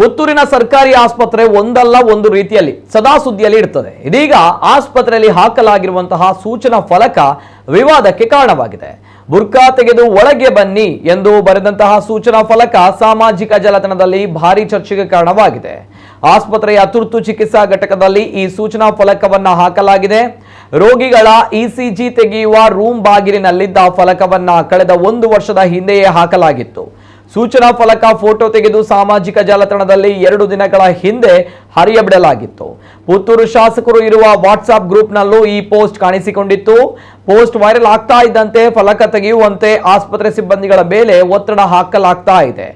ಪುತ್ತೂರಿನ ಸರ್ಕಾರಿ ಆಸ್ಪತ್ರೆ ಒಂದಲ್ಲ ಒಂದು ರೀತಿಯಲ್ಲಿ ಸದಾ ಸುದ್ದಿಯಲ್ಲಿ ಇರುತ್ತದೆ. ಇದೀಗ ಆಸ್ಪತ್ರೆಯಲ್ಲಿ ಹಾಕಲಾಗಿರುವಂತಹ ಸೂಚನಾ ಫಲಕ ವಿವಾದಕ್ಕೆ ಕಾರಣವಾಗಿದೆ. ಬುರ್ಕಾ ತೆಗೆದು ಒಳಗೆ ಬನ್ನಿ ಎಂದು ಬರೆದಂತಹ ಸೂಚನಾ ಫಲಕ ಸಾಮಾಜಿಕ ಜಾಲತಾಣದಲ್ಲಿ ಭಾರಿ ಚರ್ಚೆಗೆ ಕಾರಣವಾಗಿದೆ. ಆಸ್ಪತ್ರೆಯ ತುರ್ತು ಚಿಕಿತ್ಸಾ ಘಟಕದಲ್ಲಿ ಈ ಸೂಚನಾ ಫಲಕವನ್ನ ಹಾಕಲಾಗಿದೆ. ರೋಗಿಗಳ ಇಸಿಜಿ ತೆಗೆಯುವ ರೂಮ್ ಬಾಗಿಲಿನಲ್ಲಿದ್ದ ಫಲಕವನ್ನ ಕಳೆದ 1 ವರ್ಷದ ಹಿಂದೆಯೇ ಹಾಕಲಾಗಿತ್ತು. ಸೂಚನಾ ಫಲಕ ಫೋಟೋ ತೆಗೆದು ಸಾಮಾಜಿಕ ಜಾಲತಾಣದಲ್ಲಿ 2 ದಿನಗಳ ಹಿಂದೆ ಹರಿಯಬಿಡಲಾಗಿತ್ತು. ಪುತ್ತೂರು ಶಾಸಕರು ಇರುವ ವಾಟ್ಸ್ಆಪ್ ಗ್ರೂಪ್ನಲ್ಲೂ ಈ ಪೋಸ್ಟ್ ಕಾಣಿಸಿಕೊಂಡಿತ್ತು. ಪೋಸ್ಟ್ ವೈರಲ್ ಆಗ್ತಾ ಇದ್ದಂತೆ ಫಲಕ ತೆಗೆಯುವಂತೆ ಆಸ್ಪತ್ರೆ ಸಿಬ್ಬಂದಿಗಳ ಮೇಲೆ ಒತ್ತಡ ಹಾಕಲಾಗ್ತಾ ಇದೆ.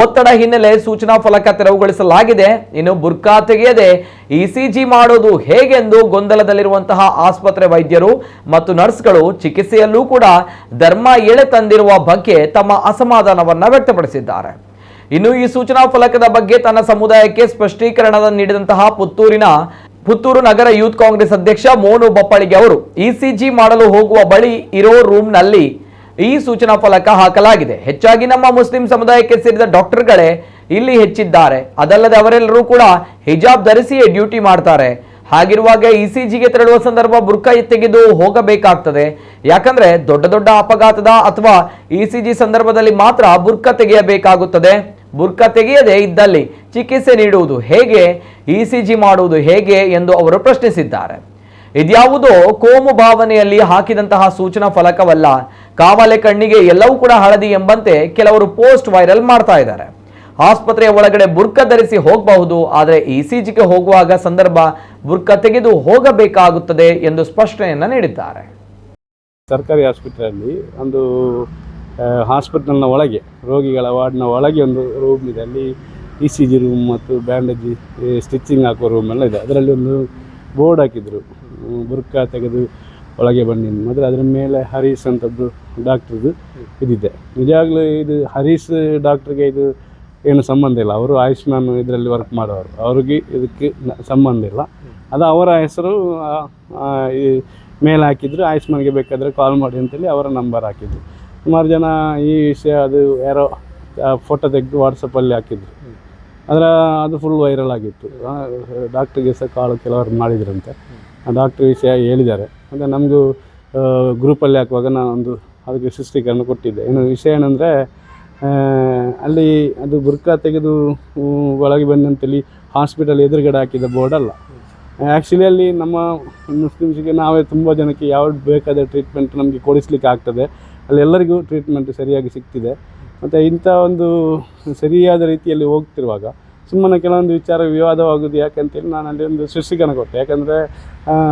ಒತ್ತಡ ಹಿನ್ನೆಲೆ ಸೂಚನಾ ಫಲಕ ತೆರವುಗೊಳಿಸಲಾಗಿದೆ. ಇನ್ನು ಬುರ್ಕಾ ತೆಗೆಯದೆ ಇಸಿಜಿ ಮಾಡೋದು ಹೇಗೆಂದು ಗೊಂದಲದಲ್ಲಿರುವಂತಹ ಆಸ್ಪತ್ರೆ ವೈದ್ಯರು ಮತ್ತು ನರ್ಸ್ಗಳು ಚಿಕಿತ್ಸೆಯಲ್ಲೂ ಕೂಡ ಧರ್ಮ ಎಳೆ ತಂದಿರುವ ಬಗ್ಗೆ ತಮ್ಮ ಅಸಮಾಧಾನವನ್ನ ವ್ಯಕ್ತಪಡಿಸಿದ್ದಾರೆ. ಇನ್ನು ಈ ಸೂಚನಾ ಫಲಕದ ಬಗ್ಗೆ ತನ್ನ ಸಮುದಾಯಕ್ಕೆ ಸ್ಪಷ್ಟೀಕರಣ ನೀಡಿದಂತಹ ಪುತ್ತೂರು ನಗರ ಯೂತ್ ಕಾಂಗ್ರೆಸ್ ಅಧ್ಯಕ್ಷ ಮೋನು ಬಪ್ಪಳಿಗೆ ಅವರು ಇಸಿಜಿ ಮಾಡಲು ಹೋಗುವ ಬಳಿ ಇರೋ ರೂಮ್ನಲ್ಲಿ ಈ ಸೂಚನಾ ಫಲಕ ಹಾಕಲಾಗಿದೆ. ಹೆಚ್ಚಾಗಿ ನಮ್ಮ ಮುಸ್ಲಿಂ ಸಮುದಾಯಕ್ಕೆ ಸೇರಿದ ಡಾಕ್ಟರ್ಗಳೇ ಇಲ್ಲಿ ಹೆಚ್ಚಿದ್ದಾರೆ. ಅದಲ್ಲದೆ ಅವರೆಲ್ಲರೂ ಕೂಡ ಹಿಜಾಬ್ ಧರಿಸಿಯೇ ಡ್ಯೂಟಿ ಮಾಡ್ತಾರೆ. ಹಾಗಿರುವಾಗ ಇಸಿಜಿಗೆ ತೆರಳುವ ಸಂದರ್ಭ ಬುರ್ಕಾ ತೆಗೆದು ಹೋಗಬೇಕಾಗ್ತದೆ. ಯಾಕಂದ್ರೆ ದೊಡ್ಡ ದೊಡ್ಡ ಅಪಘಾತದ ಅಥವಾ ಇಸಿಜಿ ಸಂದರ್ಭದಲ್ಲಿ ಮಾತ್ರ ಬುರ್ಕಾ ತೆಗೆಯಬೇಕಾಗುತ್ತದೆ. ಬುರ್ಕಾ ತೆಗೆಯದೇ ಇದ್ದಲ್ಲಿ ಚಿಕಿತ್ಸೆ ನೀಡುವುದು ಹೇಗೆ, ಇಸಿಜಿ ಮಾಡುವುದು ಹೇಗೆ ಎಂದು ಅವರು ಪ್ರಶ್ನಿಸಿದ್ದಾರೆ. ಇದ್ಯಾವುದೋ ಕೋಮು ಭಾವನೆಯಲ್ಲಿ ಹಾಕಿದಂತಹ ಸೂಚನಾ ಫಲಕವಲ್ಲ. ಕಾವಲೆ ಕಣ್ಣಿಗೆ ಎಲ್ಲವೂ ಕೂಡ ಹಳದಿ ಎಂಬಂತೆ ಕೆಲವರು ಪೋಸ್ಟ್ ವೈರಲ್ ಮಾಡ್ತಾ ಇದ್ದಾರೆ. ಆಸ್ಪತ್ರೆಯ ಒಳಗಡೆ ಬುರ್ಕಾ ಧರಿಸಿ ಹೋಗಬಹುದು, ಆದರೆ ಇಸಿಜಿಗೆ ಹೋಗುವಾಗ ಸಂದರ್ಭ ಬುರ್ಕಾ ತೆಗೆದು ಹೋಗಬೇಕಾಗುತ್ತದೆ ಎಂದು ಸ್ಪಷ್ಟನೆಯನ್ನ ನೀಡಿದ್ದಾರೆ. ಸರ್ಕಾರಿ ಆಸ್ಪತ್ರೆಯಲ್ಲಿ ಒಂದು ಹಾಸ್ಪಿಟಲ್ನ ಒಳಗೆ ರೋಗಿಗಳ ವಾರ್ಡ್ನ ಒಳಗೆ ಒಂದು ರೂಮ್ ಇದೆ. ಅಲ್ಲಿ ಇಸಿಜಿ ರೂಮ್ ಮತ್ತು ಬ್ಯಾಂಡೇಜ್ ಸ್ಟಿಚಿಂಗ್ ಹಾಕುವ ರೂಮ್ ಎಲ್ಲ ಇದೆ. ಅದರಲ್ಲಿ ಒಂದು ಬೋರ್ಡ್ ಹಾಕಿದ್ರು, ಬುರ್ಕಾ ತೆಗೆದು ಒಳಗೆ ಬನ್ನಿ. ಮತ್ತು ಅದರ ಮೇಲೆ ಹರೀಶ್ ಅಂತದ್ದು ಡಾಕ್ಟ್ರದ್ದು ಇದಿದೆ. ನಿಜವಾಗ್ಲೂ ಇದು ಹರೀಶ್ ಡಾಕ್ಟ್ರಿಗೆ ಇದು ಏನು ಸಂಬಂಧ ಇಲ್ಲ. ಅವರು ಆಯುಷ್ಮಾನ್ ಇದರಲ್ಲಿ ವರ್ಕ್ ಮಾಡೋರು, ಅವ್ರಿಗೆ ಇದಕ್ಕೆ ಸಂಬಂಧ ಇಲ್ಲ. ಅದು ಅವರ ಹೆಸರು ಮೇಲೆ ಹಾಕಿದ್ರು. ಆಯುಷ್ಮಾನ್ಗೆ ಬೇಕಾದರೆ ಕಾಲ್ ಮಾಡಿ ಅಂತೇಳಿ ಅವರ ನಂಬರ್ ಹಾಕಿದ್ರು. ಸುಮಾರು ಜನ ಈ ವಿಷಯ ಅದು ಯಾರೋ ಫೋಟೋ ತೆಗೆದು ವಾಟ್ಸಪ್ಪಲ್ಲಿ ಹಾಕಿದ್ರು. ಅದು ಫುಲ್ ವೈರಲ್ ಆಗಿತ್ತು. ಡಾಕ್ಟ್ರಿಗೆ ಸಹ ಕಾಲು ಕೆಲವರು ಮಾಡಿದ್ರಂತೆ. ಆ ಡಾಕ್ಟ್ರ್ ವಿಷಯ ಹೇಳಿದ್ದಾರೆ. ಮತ್ತು ನಮಗೂ ಗ್ರೂಪಲ್ಲಿ ಹಾಕುವಾಗ ನಾನೊಂದು ಅದಕ್ಕೆ ಸ್ಪಷ್ಟೀಕರಣ ಕೊಟ್ಟಿದ್ದೆ. ಇನ್ನು ವಿಷಯ ಏನಂದರೆ, ಅಲ್ಲಿ ಅದು ಬುರ್ಕಾ ತೆಗೆದು ಒಳಗೆ ಬಂದಂತೇಳಿ ಹಾಸ್ಪಿಟಲ್ ಎದುರುಗಡೆ ಹಾಕಿದ ಬೋರ್ಡ್ ಅಲ್ಲ. ಆ್ಯಕ್ಚುಲಿ ಅಲ್ಲಿ ನಮ್ಮ ಮುಸ್ಲಿಮ್ಸಿಗೆ ನಾವೇ ತುಂಬ ಜನಕ್ಕೆ ಯಾವ್ದು ಬೇಕಾದ ಟ್ರೀಟ್ಮೆಂಟ್ ನಮಗೆ ಕೊಡಿಸ್ಲಿಕ್ಕೆ ಆಗ್ತದೆ. ಅಲ್ಲಿ ಎಲ್ಲರಿಗೂ ಟ್ರೀಟ್ಮೆಂಟ್ ಸರಿಯಾಗಿ ಸಿಗ್ತಿದೆ. ಮತ್ತು ಇಂಥ ಒಂದು ಸರಿಯಾದ ರೀತಿಯಲ್ಲಿ ಹೋಗ್ತಿರುವಾಗ ಸುಮ್ಮನೆ ಕೆಲವೊಂದು ವಿಚಾರ ವಿವಾದವಾಗೋದು ಯಾಕಂತೇಳಿ ನಾನು ಅಲ್ಲಿ ಒಂದು ಸ್ಪಷ್ಟೀಕರಣ ಕೊಟ್ಟೆ. ಯಾಕಂದರೆ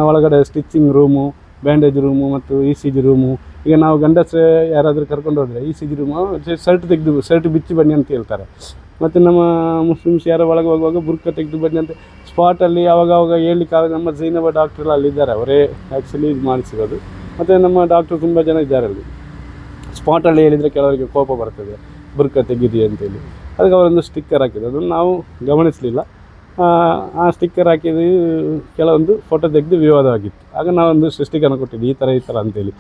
ಒಳಗಡೆ ಸ್ಟಿಚಿಂಗ್ ರೂಮು, ಬ್ಯಾಂಡೇಜ್ ರೂಮು ಮತ್ತು ಇಸಿಜಿ ರೂಮು. ಈಗ ನಾವು ಗಂಡಸರೇ ಯಾರಾದರೂ ಕರ್ಕೊಂಡು ಹೋದರೆ ಇಸಿಜಿ ರೂಮು ಶರ್ಟ್ ಬಿಚ್ಚಿ ಬನ್ನಿ ಅಂತ ಹೇಳ್ತಾರೆ. ಮತ್ತು ನಮ್ಮ ಮುಸ್ಲಿಮ್ಸ್ ಯಾರೋ ಒಳಗೆ ಹೋಗುವಾಗ ಬುರ್ಕಾ ತೆಗೆದು ಬನ್ನಿ ಅಂತ ಸ್ಪಾಟಲ್ಲಿ ಆವಾಗ ಹೇಳಲಿಕ್ಕಾಗ ನಮ್ಮ ಜೈನಬ ಡಾಕ್ಟ್ರೆಲ್ಲ ಅಲ್ಲಿದ್ದಾರೆ. ಅವರೇ ಆ್ಯಕ್ಚುಲಿ ಇದು ಮಾಡಿಸಿರೋದು. ಮತ್ತು ನಮ್ಮ ಡಾಕ್ಟ್ರು ತುಂಬ ಜನ ಇದ್ದಾರೆ ಅಲ್ಲಿ. ಸ್ಪಾಟಲ್ಲಿ ಹೇಳಿದರೆ ಕೆಲವರಿಗೆ ಕೋಪ ಬರ್ತದೆ, ಬುರ್ಕಾ ತೆಗೀರಿ ಅಂತೇಳಿ. ಅದಕ್ಕೆ ಅವರೊಂದು ಸ್ಟಿಕ್ಕರ್ ಹಾಕಿದ್ರು. ಅದನ್ನು ನಾವು ಗಮನಿಸಲಿಲ್ಲ. ಆ ಸ್ಟಿಕ್ಕರ್ ಹಾಕಿದ್ದು ಕೆಲವೊಂದು ಫೋಟೋ ತೆಗೆದು ವಿವಾದವಾಗಿತ್ತು. ಆಗ ನಾವೊಂದು ಸ್ಪಷ್ಟೀಕರಣ ಕೊಟ್ಟಿದ್ದೆ, ಈ ಥರ ಅಂತೇಳಿ.